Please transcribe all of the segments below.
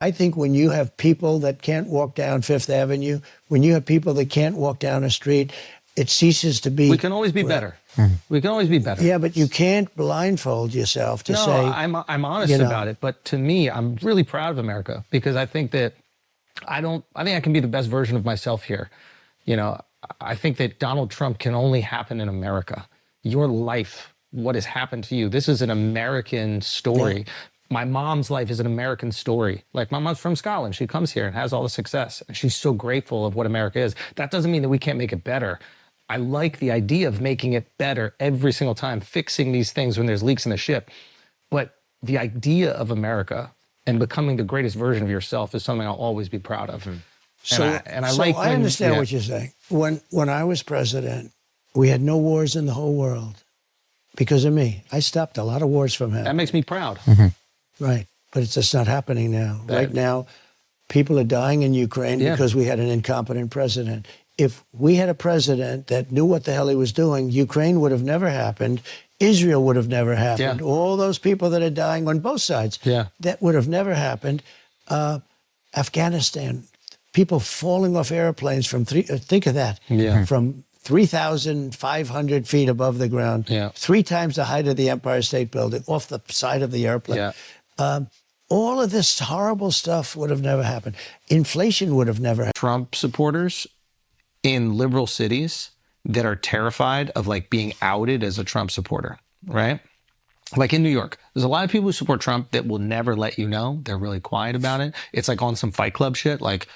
I think when you have people that can't walk down Fifth Avenue, when you have people that can't walk down a street, it ceases to be. We can always be better. We can always be better. Yeah, but you can't blindfold yourself to say. No, I'm honest about it. But to me, I'm really proud of America because I think that I think I can be the best version of myself here. You know, I think that Donald Trump can only happen in America. Your life, what has happened to you, this is an American story. Yeah. My mom's life is an American story. Like, my mom's from Scotland. She comes here and has all the success. And she's so grateful of what America is. That doesn't mean that we can't make it better. I like the idea of making it better every single time, fixing these things when there's leaks in the ship. But the idea of America and becoming the greatest version of yourself is something I'll always be proud of. So I understand what you're saying. When I was president, we had no wars in the whole world because of me. I stopped a lot of wars from happening. That makes me proud. Right. But it's just not happening now. Right now, people are dying in Ukraine because we had an incompetent president. If we had a president that knew what the hell he was doing, Ukraine would have never happened. Israel would have never happened. All those people that are dying on both sides, that would have never happened. Afghanistan, people falling off airplanes from think of that, from 3,500 feet above the ground, 3 times the height of the Empire State Building, off the side of the airplane. All of this horrible stuff would have never happened. Inflation would have never happened. Trump supporters in liberal cities that are terrified of like being outed as a Trump supporter, right? Like in New York, there's a lot of people who support Trump that will never let you know. They're really quiet about it. It's like on some Fight Club shit. Like,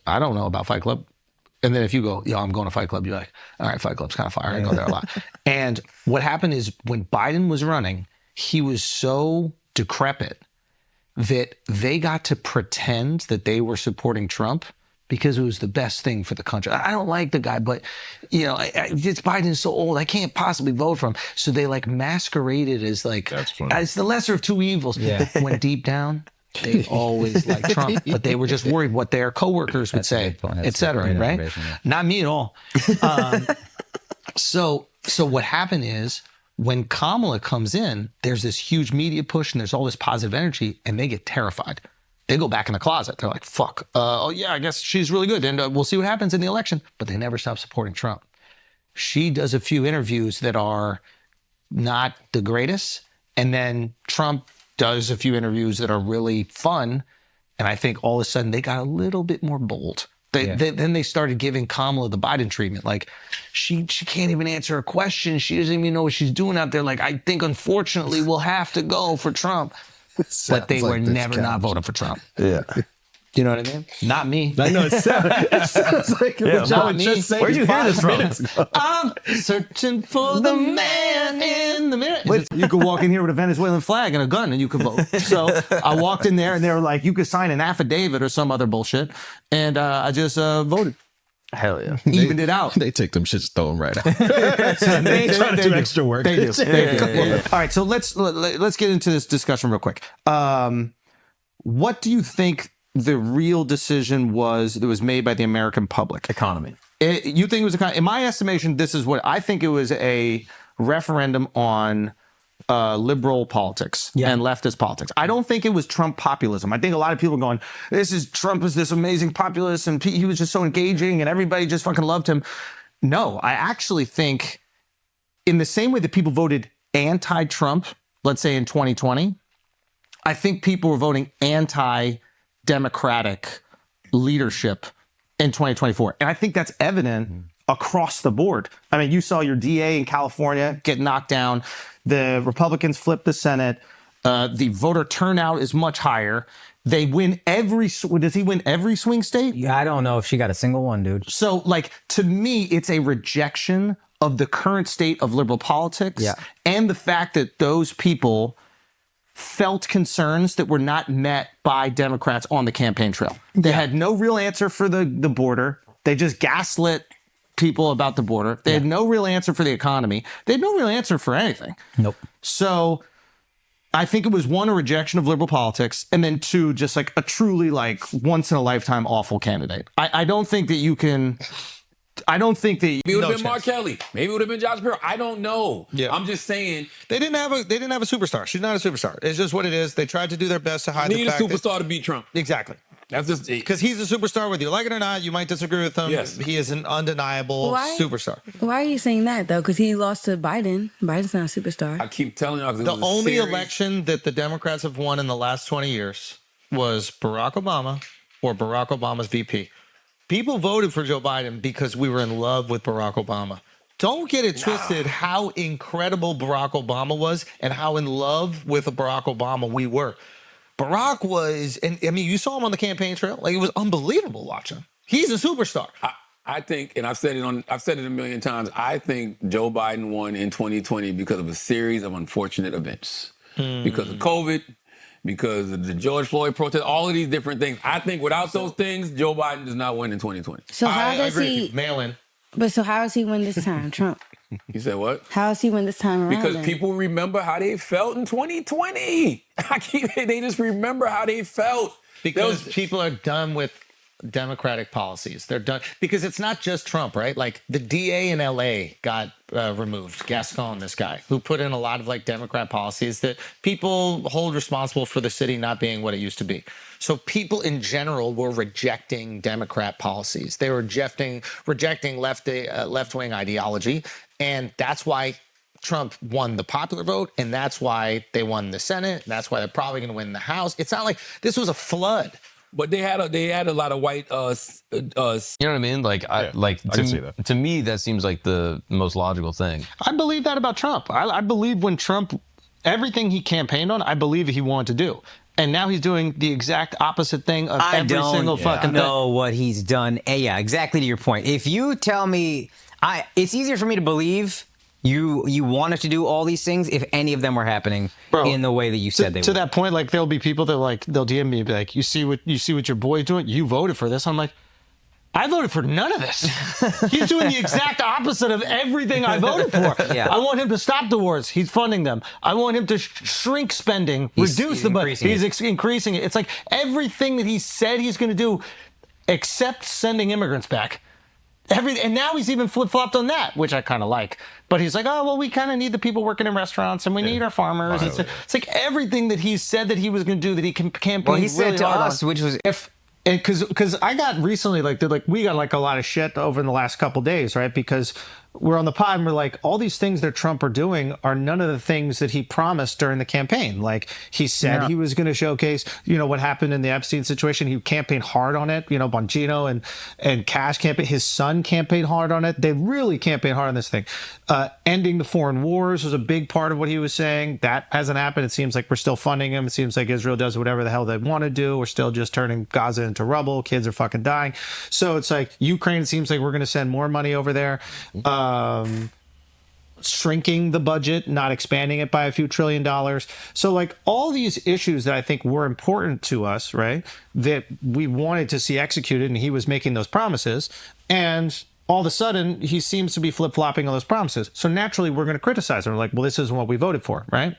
I don't know about Fight Club. And then if you go, I'm going to Fight Club, you're like, all right, Fight Club's kind of fire. I go there a lot. And what happened is when Biden was running, he was so decrepit that they got to pretend that they were supporting Trump because it was the best thing for the country. I don't like the guy, but Biden's so old, I can't possibly vote for him. So they like masqueraded as like, it's the lesser of two evils. When deep down, they always liked Trump, but they were just worried what their coworkers would say, et cetera, right? Not me at all. So what happened is when Kamala comes in, there's this huge media push and there's all this positive energy and they get terrified. They go back in the closet. They're like, fuck, I guess she's really good and we'll see what happens in the election. But they never stop supporting Trump. She does a few interviews that are not the greatest. And then Trump does a few interviews that are really fun. And I think all of a sudden they got a little bit more bold. Then they started giving Kamala the Biden treatment. Like, she can't even answer a question. She doesn't even know what she's doing out there. Like, I think, unfortunately, we'll have to go for Trump. But they were never not voting for Trump. Yeah. You know what I mean? Not me. I know. It sounds like not me. Where'd you hear this from? I'm searching for the man in the mirror. You could walk in here with a Venezuelan flag and a gun and you could vote. So I walked in there and they were like, you could sign an affidavit or some other bullshit. And I just voted. Hell yeah. Evened it out. They take them shits, throw them right out. They try to do extra work. They do. All right, so let's get into this discussion real quick. What do you think the real decision was that was made by the American public? Economy. You think it was in my estimation, this is what I think it was: a referendum on liberal politics and leftist politics. I don't think it was Trump populism. I think a lot of people are going, Trump is this amazing populist and he was just so engaging and everybody just fucking loved him. No, I actually think in the same way that people voted anti-Trump, let's say in 2020, I think people were voting anti-democratic leadership in 2024. And I think that's evident across the board. I mean, you saw your DA in California get knocked down. The Republicans flipped the Senate. The voter turnout is much higher. They win does he win every swing state? Yeah, I don't know if she got a single one, dude. So, like, to me, it's a rejection of the current state of liberal politics and the fact that those people felt concerns that were not met by Democrats on the campaign trail. They had no real answer for the border. They just gaslit people about the border. They had no real answer for the economy. They had no real answer for anything. Nope. So I think it was one, a rejection of liberal politics, and then two, just like a truly like once in a lifetime awful candidate. I don't think that you can I don't think that Maybe it would have been Mark Kelly. Maybe it would have been Josh Shapiro. I don't know. Yeah. I'm just saying. They didn't have a superstar. She's not a superstar. It's just what it is. They tried to do their best to hide the Need a fact superstar to beat Trump. Exactly. That's just Because he's a superstar, whether you like it or not. You might disagree with him. Yes. He is an undeniable superstar. Why are you saying that, though? Because he lost to Biden. Biden's not a superstar. I keep telling y'all. The only election that the Democrats have won in the last 20 years was Barack Obama or Barack Obama's VP. People voted for Joe Biden because we were in love with Barack Obama. Don't get it twisted how incredible Barack Obama was and how in love with Barack Obama we were. Barack was, and I mean, you saw him on the campaign trail. Like, it was unbelievable watching him. He's a superstar. I think, and I've said it a million times. I think Joe Biden won in 2020 because of a series of unfortunate events, because of COVID, because of the George Floyd protest, all of these different things. I think without those things, Joe Biden does not win in 2020. So how does agree. he Mail in. But so how does he win this time, Trump? You said what? How does he win this time around? Because then? people remember how they felt in 2020. They just remember how they felt. Because people are done with Democratic policies. They're done because it's not just Trump, right? Like the DA in LA got removed, Gascon, this guy who put in a lot of like Democrat policies that people hold responsible for the city not being what it used to be. So people in general were rejecting Democrat policies. They were rejecting left-wing ideology, and that's why Trump won the popular vote, and that's why they won the Senate. And that's why they're probably going to win the House. It's not like this was a flood. But they had a lot of white. You know what I mean? Like, I can see that. To me, that seems like the most logical thing. I believe that about Trump. I believe when Trump, everything he campaigned on, I believe he wanted to do. And now he's doing the exact opposite thing of every single fucking thing. I don't know what he's done. Yeah, exactly to your point. If you tell me, it's easier for me to believe you wanted to do all these things if any of them were happening in the way that you said they were. To that point, like there'll be people that like they'll DM me and be like, you see what your boy's doing? You voted for this. I'm like, I voted for none of this. He's doing the exact opposite of everything I voted for. Yeah. I want him to stop the wars. He's funding them. I want him to shrink spending, reduce the budget. He's increasing it. It's like everything that he said he's going to do, except sending immigrants back. And now he's even flip-flopped on that, which I kind of like. But he's like, oh, well, we kind of need the people working in restaurants and we need our farmers. It's like everything that he said that he was going to do that he campaigned well, he said really to hard us, on. which was Because I got recently, we got like a lot of shit over in the last couple days, right? Because we're on the pod and we're like, all these things that Trump are doing are none of the things that he promised during the campaign. Like he said he was going to showcase, what happened in the Epstein situation. He campaigned hard on it. Bongino and Cash campaigned. His son campaigned hard on it. They really campaigned hard on this thing. Ending the foreign wars was a big part of what he was saying. That hasn't happened. It seems like we're still funding him. It seems like Israel does whatever the hell they want to do. We're still just turning Gaza into rubble. Kids are fucking dying. So it's like Ukraine seems like we're going to send more money over there. Shrinking the budget, not expanding it by a few $1 trillion. So like all these issues that I think were important to us, right, that we wanted to see executed, and he was making those promises, and all of a sudden he seems to be flip-flopping on those promises. So naturally we're going to criticize him. We're like, well, this isn't what we voted for, right?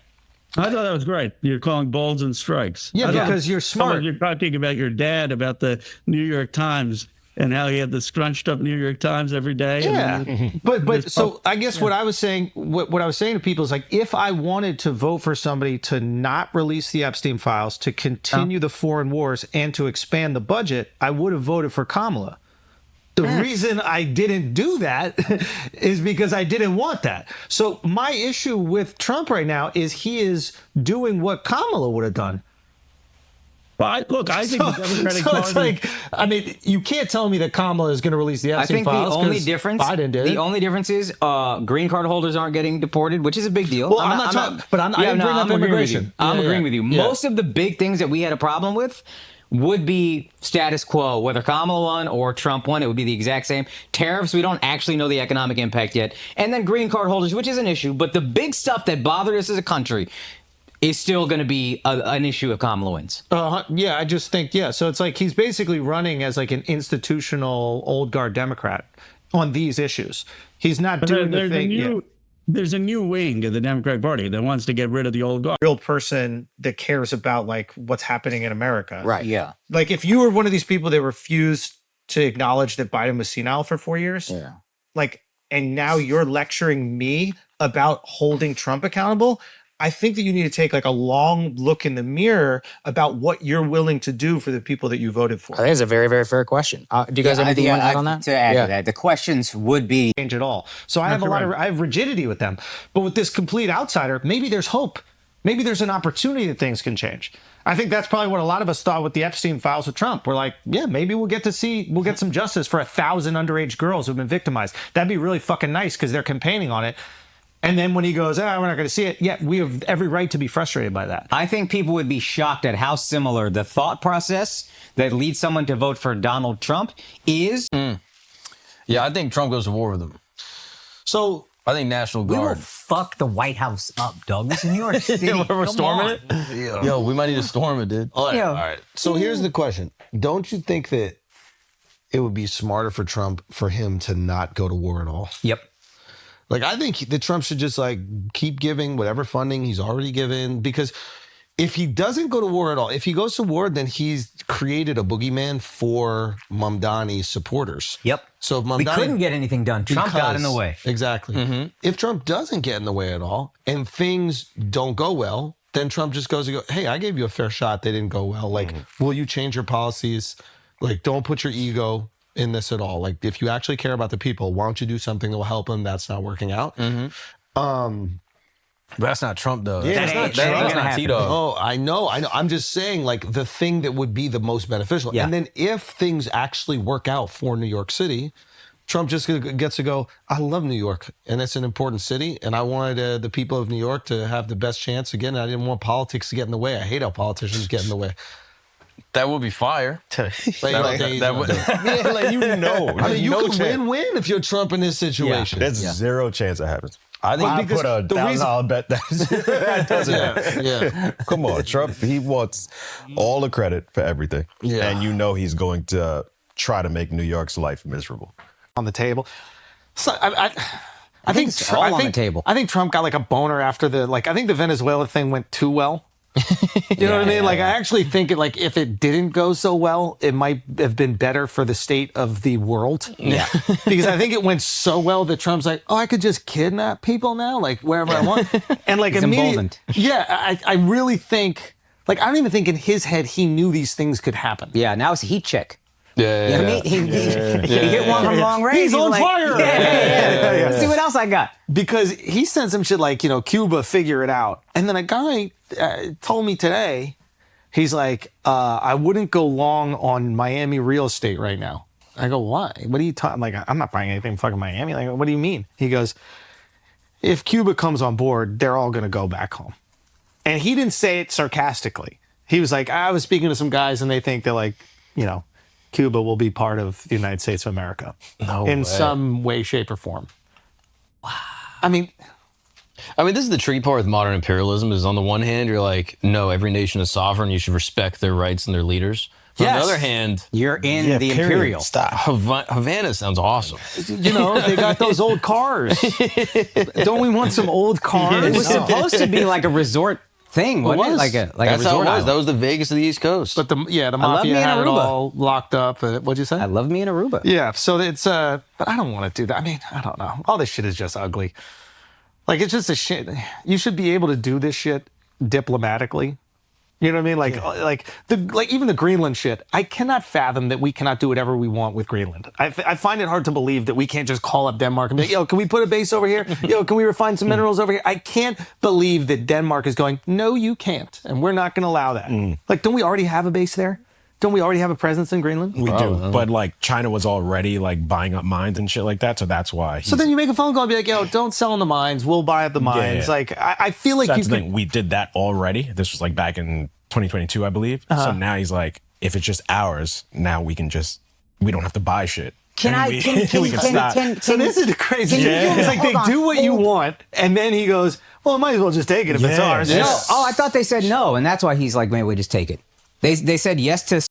I thought that was great. You're calling balls and strikes. Yeah, because you're smart. You're talking about your dad, about the New York Times, and how he had the scrunched up New York Times every day. Yeah, but so I guess what I was saying, what I was saying to people is like, if I wanted to vote for somebody to not release the Epstein files, to continue the foreign wars, and to expand the budget, I would have voted for Kamala. The reason I didn't do that is because I didn't want that. So my issue with Trump right now is he is doing what Kamala would have done. But I think the Democratic Party. It's like, I mean, you can't tell me that Kamala is going to release the Epstein files. The only difference is green card holders aren't getting deported, which is a big deal. Well, I'm not talking, but I didn't bring up immigration. I'm agreeing with you. Yeah. Most of the big things that we had a problem with would be status quo. Whether Kamala won or Trump won, it would be the exact same. Tariffs, we don't actually know the economic impact yet. And then green card holders, which is an issue. But the big stuff that bothered us as a country is still going to be an issue if Kamala wins. Yeah, I just think, so it's like he's basically running as like an institutional old guard Democrat on these issues. He's not doing the thing. There's a new wing of the Democratic Party that wants to get rid of the old guard. Real person that cares about like what's happening in America. Right, yeah. Like if you were one of these people that refused to acknowledge that Biden was senile for 4 years, and now you're lecturing me about holding Trump accountable. I think that you need to take like a long look in the mirror about what you're willing to do for the people that you voted for. I think it's a very, very fair question. Do you guys have anything you want to add on that? To add to that, the questions would be Change at all. So I have I have rigidity with them. But with this complete outsider, maybe there's hope. Maybe there's an opportunity that things can change. I think that's probably what a lot of us thought with the Epstein files with Trump. We're like, yeah, maybe we'll get some justice for 1,000 underage girls who've been victimized. That'd be really fucking nice because they're campaigning on it. And then when he goes, we're not going to see it, yeah, we have every right to be frustrated by that. I think people would be shocked at how similar the thought process that leads someone to vote for Donald Trump is. Yeah, I think Trump goes to war with him. So I think National We will Guard. fuck the White House up, Doug. This is New York City. We're Come storming on. it? Yo, we might need to storm it, dude. All right, Yeah. all right. So here's the question. Don't you think that it would be smarter for Trump for him to not go to war at all? Yep. Like, I think that Trump should just like keep giving whatever funding he's already given, because if he doesn't go to war at all, if he goes to war, then he's created a boogeyman for Mamdani's supporters. Yep. So if Mamdani, We couldn't get anything done. Trump got in the way. Exactly. If Trump doesn't get in the way at all and things don't go well, then Trump just goes and go, hey, I gave you a fair shot. They didn't go well. Like, will you change your policies? Like, don't put your ego in this at all. Like, if you actually care about the people, why don't you do something that will help them? That's not working out. But that's not Trump, though. Yeah, that's that not, ain't that's gonna not happen. T-Dog. Oh, I know. I'm just saying, like, the thing that would be the most beneficial. Yeah. And then if things actually work out for New York City, Trump just gets to go, I love New York, and it's an important city, and I wanted the people of New York to have the best chance again. I didn't want politics to get in the way. I hate how politicians get in the way. That would be fire. That would, Yeah, like you know. I mean, you no could chance. win if you're Trump in this situation. There's zero chance that happens. I think I because put a the reason- $1,000 bet that doesn't happen. Yeah. Come on, Trump, he wants all the credit for everything. Yeah. And you know he's going to try to make New York's life miserable. On the table. So I think it's all on the table. I think Trump got like a boner after I think the Venezuela thing went too well. You know what I mean? Like, I actually think if it didn't go so well, it might have been better for the state of the world. Yeah. Because I think it went so well that Trump's like, oh, I could just kidnap people now, like wherever I want. And like He's emboldened. Yeah, I really think, like, I don't even think in his head he knew these things could happen. Yeah, now it's a heat check. Yeah. He hit one from long range. He's on like, fire. Yeah. See what else I got. Because he sent some shit like, Cuba, figure it out. And then a guy told me today, he's like, I wouldn't go long on Miami real estate right now. I go, why? What are you talking? Like, I'm not buying anything in fucking Miami. Like, what do you mean? He goes, if Cuba comes on board, they're all going to go back home. And he didn't say it sarcastically. He was like, I was speaking to some guys and they think they're like, Cuba will be part of the United States of America in some way, shape, or form. Wow. I mean, this is the tricky part with modern imperialism is on the one hand, you're like, no, every nation is sovereign. You should respect their rights and their leaders. On the other hand, You're in the Imperial. Stop. Havana sounds awesome. they got those old cars. Don't we want some old cars? It was supposed to be like a resort thing, wasn't it? was. Like a That's how it resort was. island. That was the Vegas of the East Coast. But the love me mafia in had it Aruba. all locked up. What'd you say? I love me in Aruba. Yeah, so it's but I don't want to do that. I mean, I don't know. All this shit is just ugly. Like, it's just a shit. You should be able to do this shit diplomatically. You know what I mean? Like even the Greenland shit. I cannot fathom that we cannot do whatever we want with Greenland. I find it hard to believe that we can't just call up Denmark and be like, yo, can we put a base over here? Yo, can we refine some minerals over here? I can't believe that Denmark is going, no, you can't. And we're not going to allow that. Like, don't we already have a base there? Don't we already have a presence in Greenland? We do. But like China was already like buying up mines and shit like that. So that's why. So then you make a phone call and be like, yo, don't sell in the mines. We'll buy up the mines. Yeah. Like, I feel like that's you the could... thing. We did that already. This was like back in 2022, I believe. So now he's like, if it's just ours, now we don't have to buy shit. Can And I? we- Can we can stop. So this is the crazy Can you shit. do- It's like they hold on. do what you want, and then he goes, well, I might as well just take it if it's Yeah. ours. Yeah. Oh, I thought they said no, and that's why he's like, maybe we just take it. They said yes to